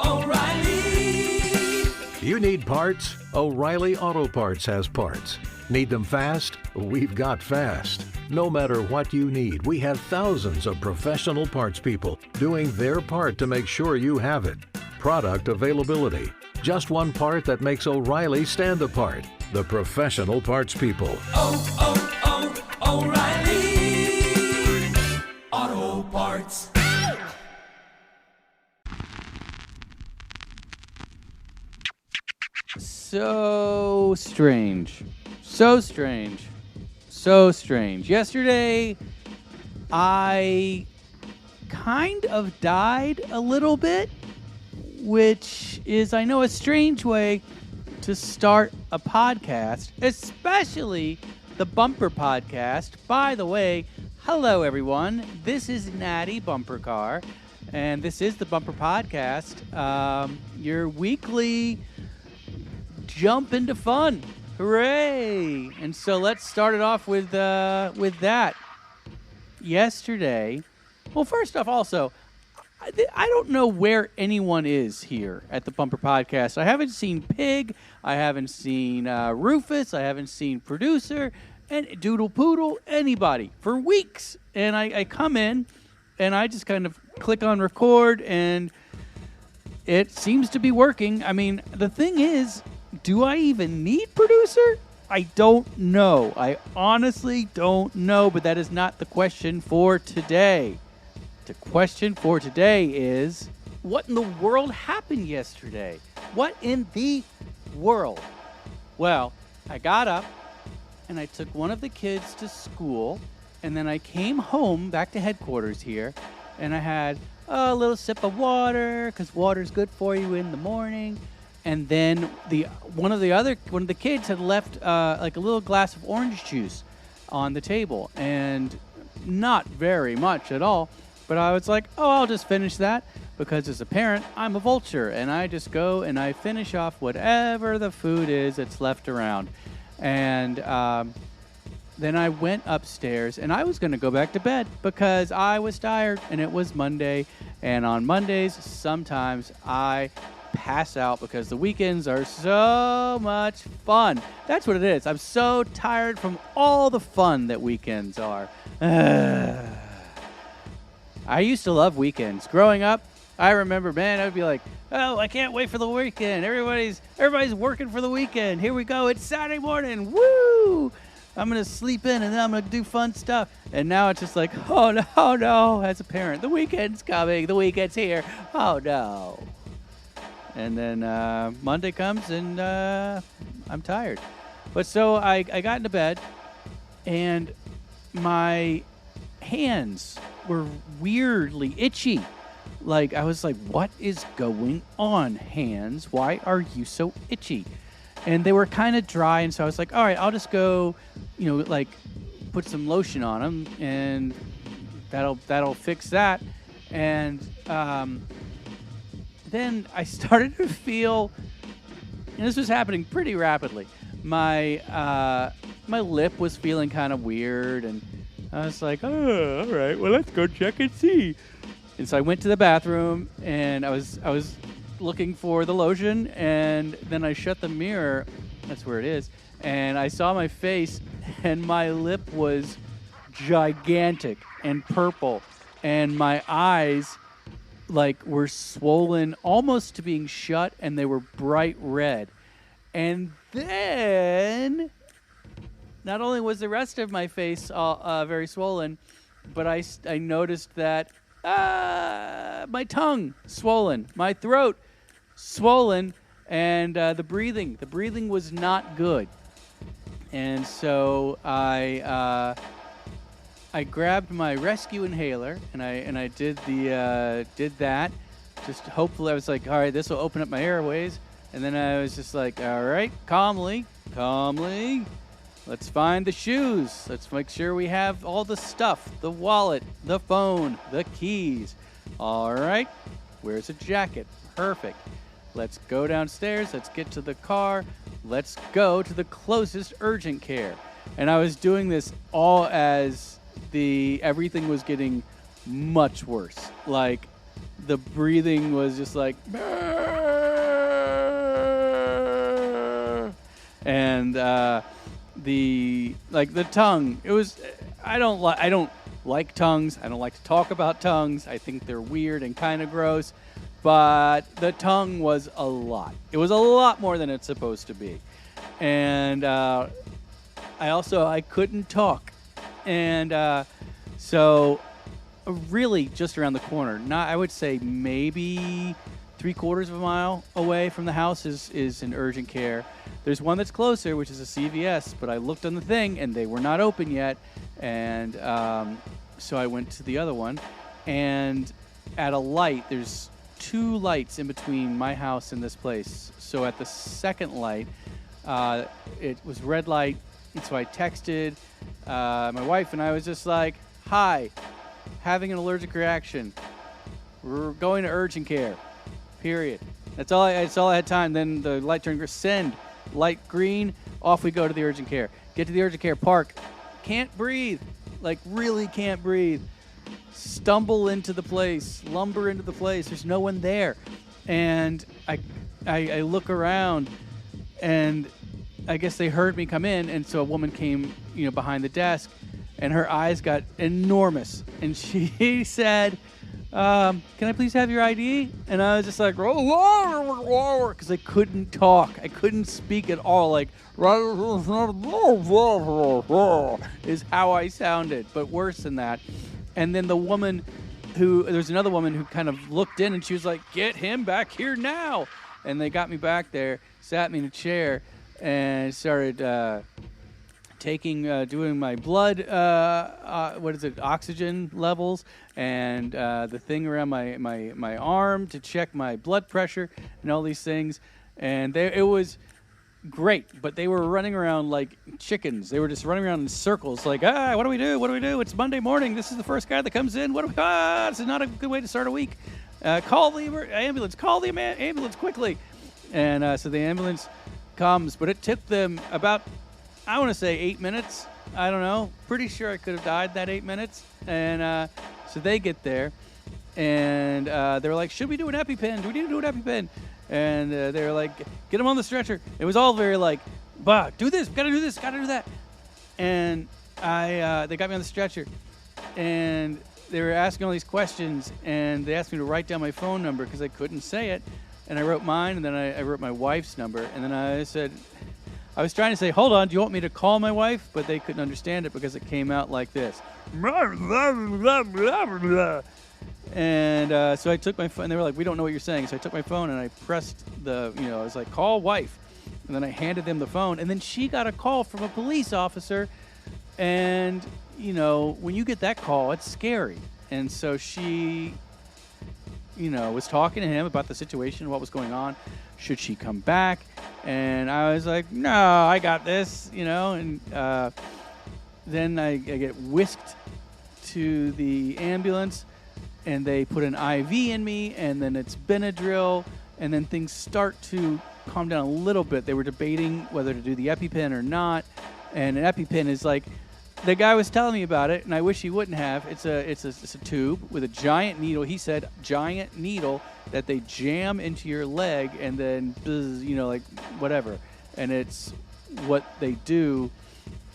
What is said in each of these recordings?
O'Reilly! You need parts? O'Reilly Auto Parts has parts. Need them fast? We've got fast. No matter what you need, we have thousands of professional parts people doing their part to make sure you have it. Product availability. Just one part that makes O'Reilly stand apart. The professional parts people. O'Reilly Auto Parts. So strange. So strange. So strange. Yesterday, I kind of died a little bit, which is, I know, a strange way to start a podcast, especially the Bumper Podcast. By the way, hello, everyone. This is Natty Bumpercar, and this is the Bumper Podcast, your weekly jump into fun. Hooray! And so let's start it off with that. Yesterday, well, first off, also, I don't know where anyone is here at the Bumper Podcast. I haven't seen Pig. I haven't seen Rufus. I haven't seen Producer and Doodle Poodle, anybody, for weeks. And I come in, and I just kind of click on record, and it seems to be working. I mean, the thing is, do I even need Producer? I don't know. I honestly don't know, but that is not the question for today. The question for today is, what in the world happened yesterday? What in the world? Well, I got up, and I took one of the kids to school, and then I came home back to headquarters here, and I had a little sip of water, because water's good for you in the morning. And then one of the kids had left like a little glass of orange juice on the table, and not very much at all. But I was like, oh, I'll just finish that, because as a parent, I'm a vulture, and I just go and I finish off whatever the food is that's left around. And then I went upstairs, and I was going to go back to bed because I was tired, and it was Monday. And on Mondays, sometimes I pass out because the weekends are so much fun. That's what it is. I'm so tired from all the fun that weekends are. I used to love weekends. Growing up, I remember, man, I'd be like, oh, I can't wait for the weekend. Everybody's working for the weekend. Here we go. It's Saturday morning. Woo! I'm going to sleep in, and then I'm going to do fun stuff. And now it's just like, oh, no, as a parent. The weekend's coming. The weekend's here. Oh, no. And then Monday comes, and I'm tired. But so I got into bed, and my hands were weirdly itchy. Like, I was like, what is going on, hands? Why are you so itchy? And they were kind of dry, and so I was like, all right, I'll just go, like, put some lotion on them, and that'll fix that. And then I started to feel, and this was happening pretty rapidly, my lip was feeling kind of weird, and I was like, oh, all right, well, let's go check and see. And so I went to the bathroom, and I was looking for the lotion, and then I shut the mirror, that's where it is, and I saw my face, and my lip was gigantic and purple, and my eyes were swollen almost to being shut, and they were bright red. And then not only was the rest of my face very swollen, but I noticed that my tongue swollen, my throat swollen, and the breathing was not good. And so I grabbed my rescue inhaler, and I did that. Just hopefully, I was like, all right, this will open up my airways. And then I was just like, all right, calmly, let's find the shoes. Let's make sure we have all the stuff, the wallet, the phone, the keys. All right, where's a jacket? Perfect. Let's go downstairs. Let's get to the car. Let's go to the closest urgent care. And I was doing this all as everything was getting much worse. Like, the breathing was just like, and the tongue. It was. I don't like tongues. I don't like to talk about tongues. I think they're weird and kind of gross. But the tongue was a lot. It was a lot more than it's supposed to be. And I couldn't talk. And so really just around the corner, I would say maybe 3/4 of a mile away from the house is an urgent care. There's one that's closer, which is a CVS, but I looked on the thing and they were not open yet. And so I went to the other one. And at a light, there's 2 lights in between my house and this place. So at the second light, it was red light. And so I texted my wife and I was just like, hi, having an allergic reaction. We're going to urgent care, period. That's all I had time. Then the light turned send, light green, off we go to the urgent care. Get to the urgent care, park. Can't breathe, like really can't breathe. Stumble into the place, lumber into the place. There's no one there. And I look around and I guess they heard me come in. And so a woman came, behind the desk and her eyes got enormous. And she said, can I please have your ID? And I was just like, because I couldn't talk. I couldn't speak at all. Like, is how I sounded, but worse than that. And then there's another woman who kind of looked in and she was like, get him back here now. And they got me back there, sat me in a chair, and started doing my blood, oxygen levels, and the thing around my arm to check my blood pressure and all these things. And it was great, but they were running around like chickens. They were just running around in circles like, what do we do? What do we do? It's Monday morning. This is the first guy that comes in. This is not a good way to start a week. Call the ambulance. Call the ambulance quickly. And so the ambulance comes, but it took them about, I want to say 8 minutes. I don't know. Pretty sure I could have died that 8 minutes. And so they get there, and they were like, should we do an EpiPen? Do we need to do an EpiPen? And they were like, get him on the stretcher. It was all very like, do this, gotta do this, gotta do that. And they got me on the stretcher, and they were asking all these questions, and they asked me to write down my phone number because I couldn't say it. And I wrote mine, and then I wrote my wife's number, and then I said, I was trying to say, hold on, do you want me to call my wife? But they couldn't understand it because it came out like this. And so I took my phone, and they were like, we don't know what you're saying. So I took my phone, and I pressed I was like, call wife. And then I handed them the phone, and then she got a call from a police officer. And, when you get that call, it's scary. And so she, was talking to him about the situation, what was going on. Should she come back? And I was like, no, I got this, and then I get whisked to the ambulance, and they put an IV in me, and then it's Benadryl, and then things start to calm down a little bit. They were debating whether to do the EpiPen or not, and an EpiPen is like, the guy was telling me about it, and I wish he wouldn't have. It's a tube with a giant needle. He said giant needle that they jam into your leg, and then like whatever. And it's what they do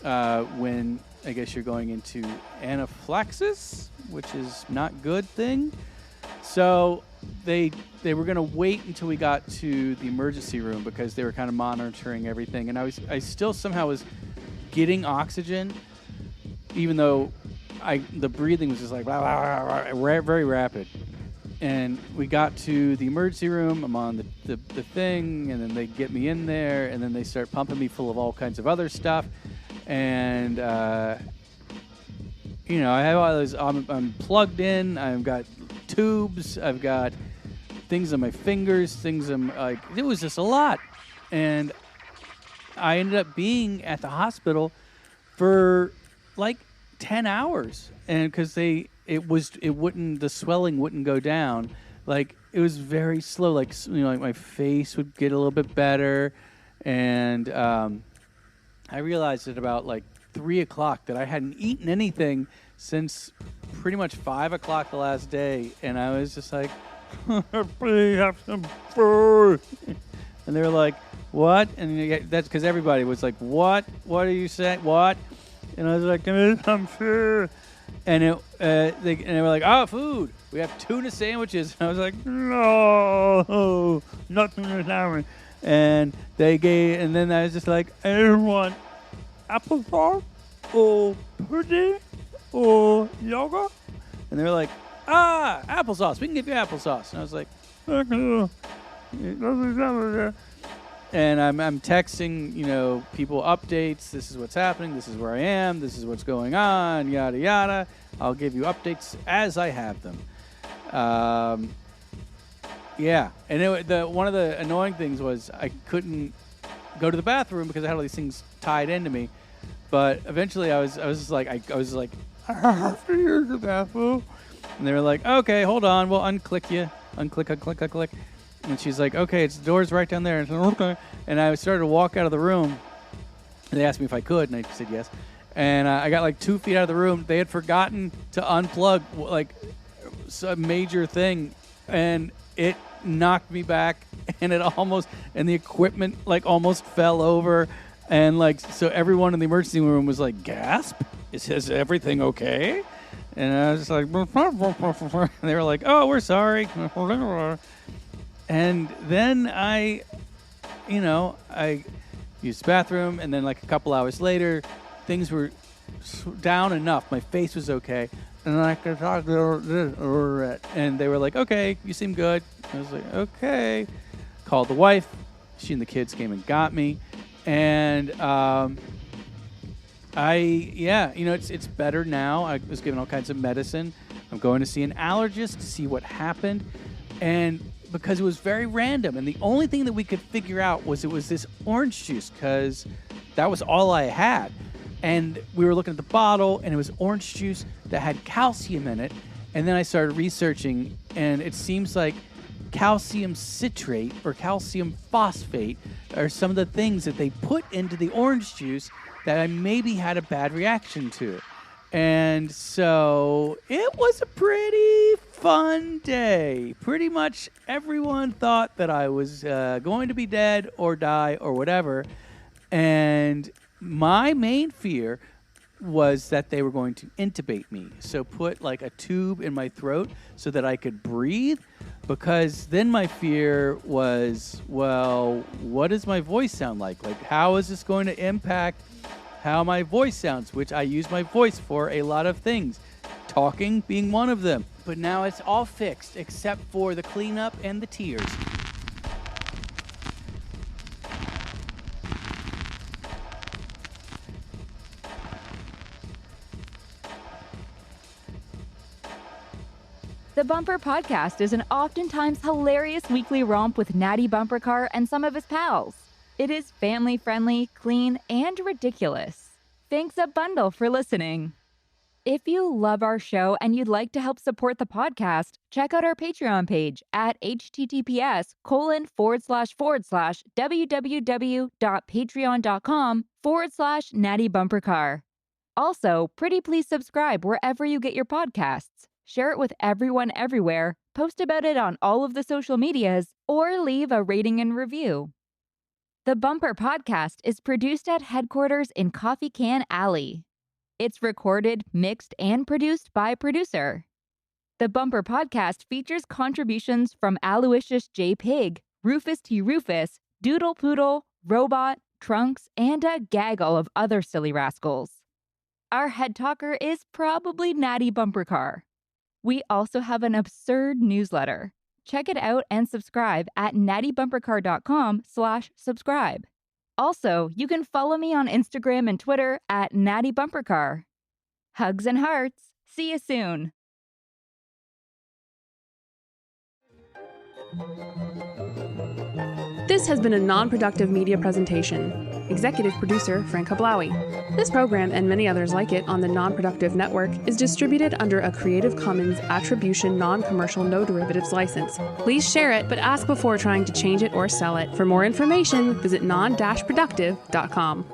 when I guess you're going into anaphylaxis, which is not good thing. So they were gonna wait until we got to the emergency room because they were kind of monitoring everything, and I still somehow was getting oxygen. Even though the breathing was just like very rapid. And we got to the emergency room. I'm on the thing, and then they get me in there, and then they start pumping me full of all kinds of other stuff. And, I have all those, I'm plugged in. I've got tubes. I've got things on my fingers, it was just a lot. And I ended up being at the hospital for like 10 hours, and because the swelling wouldn't go down. Like, it was very slow. Like, like my face would get a little bit better, and I realized at about like 3 o'clock that I hadn't eaten anything since pretty much 5 o'clock the last day, and I was just like, please have some food. And they were like, what? And that's because everybody was like, what? What are you saying? What? And I was like, give me some food. And they were like, oh, food. We have tuna sandwiches. And I was like, no, not tuna sandwich. And then I was just like, I just want applesauce or pudding or yogurt. And they were like, applesauce. We can give you applesauce. And I was like, and I'm texting, people updates. This is what's happening. This is where I am. This is what's going on. Yada yada. I'll give you updates as I have them. Yeah. And one of the annoying things was I couldn't go to the bathroom because I had all these things tied into me. But eventually I was just like I have to use the bathroom. And they were like, okay, hold on. We'll unclick you. Unclick. And she's like, okay, the door's right down there. And, okay. And I started to walk out of the room. And they asked me if I could, and I said yes. And I got like 2 feet out of the room. They had forgotten to unplug like a major thing. And it knocked me back. And the equipment like almost fell over. And like, so everyone in the emergency room was like, gasp? Is everything okay? And I was just like, and they were like, oh, we're sorry. And then I used the bathroom, and then like a couple hours later, things were down enough. My face was okay. And I could talk and they were like, okay, you seem good. I was like, okay. Called the wife. She and the kids came and got me. And it's better now. I was given all kinds of medicine. I'm going to see an allergist to see what happened. And because it was very random. And the only thing that we could figure out was it was this orange juice because that was all I had. And we were looking at the bottle, and it was orange juice that had calcium in it. And then I started researching, and it seems like calcium citrate or calcium phosphate are some of the things that they put into the orange juice that I maybe had a bad reaction to. And so it was a pretty fun day. Pretty much everyone thought that I was going to be dead or die or whatever. And my main fear was that they were going to intubate me. So put like a tube in my throat so that I could breathe. Because then my fear was, well, what does my voice sound like? Like, how is this going to impact how my voice sounds, which I use my voice for a lot of things, talking being one of them. But now it's all fixed except for the cleanup and the tears. The Bumper Podcast is an oftentimes hilarious weekly romp with Natty Bumpercar and some of his pals. It is family-friendly, clean, and ridiculous. Thanks a bundle for listening. If you love our show and you'd like to help support the podcast, check out our Patreon page at https://www.patreon.com/nattybumpercar. Also, pretty please subscribe wherever you get your podcasts. Share it with everyone everywhere, post about it on all of the social medias, or leave a rating and review. The Bumper Podcast is produced at headquarters in Coffee Can Alley. It's recorded, mixed, and produced by producer. The Bumper Podcast features contributions from Aloysius J. Pig, Rufus T. Rufus, Doodle Poodle, Robot, Trunks, and a gaggle of other silly rascals. Our head talker is probably Natty Bumpercar. We also have an absurd newsletter. Check it out and subscribe at nattybumpercar.com/subscribe. Also, you can follow me on Instagram and Twitter at Natty Bumpercar. Hugs and hearts. See you soon. This has been a non-productive media presentation. Executive producer Frank Hablawi. This program and many others like it on the Non-Productive Network is distributed under a Creative Commons Attribution Non-Commercial No Derivatives license. Please share it, but ask before trying to change it or sell it. For more information, visit non-productive.com.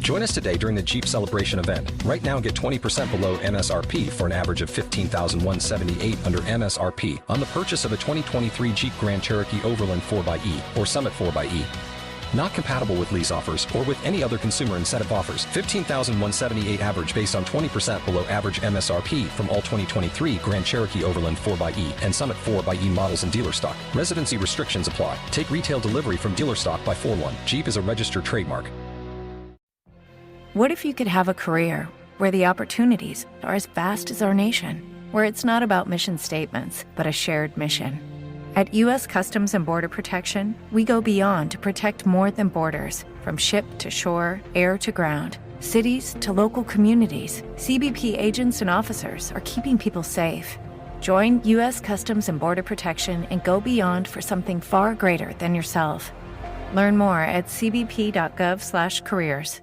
Join us today during the Jeep Celebration event. Right now, get 20% below MSRP for an average of $15,178 under MSRP on the purchase of a 2023 Jeep Grand Cherokee Overland 4xE or Summit 4xE. Not compatible with lease offers or with any other consumer incentive offers. $15,178 average based on 20% below average MSRP from all 2023 Grand Cherokee Overland 4xE and Summit 4xE models in dealer stock. Residency restrictions apply. Take retail delivery from dealer stock by 4/1. Jeep is a registered trademark. What if you could have a career where the opportunities are as vast as our nation, where it's not about mission statements, but a shared mission? At U.S. Customs and Border Protection, we go beyond to protect more than borders. From ship to shore, air to ground, cities to local communities, CBP agents and officers are keeping people safe. Join U.S. Customs and Border Protection and go beyond for something far greater than yourself. Learn more at cbp.gov/careers.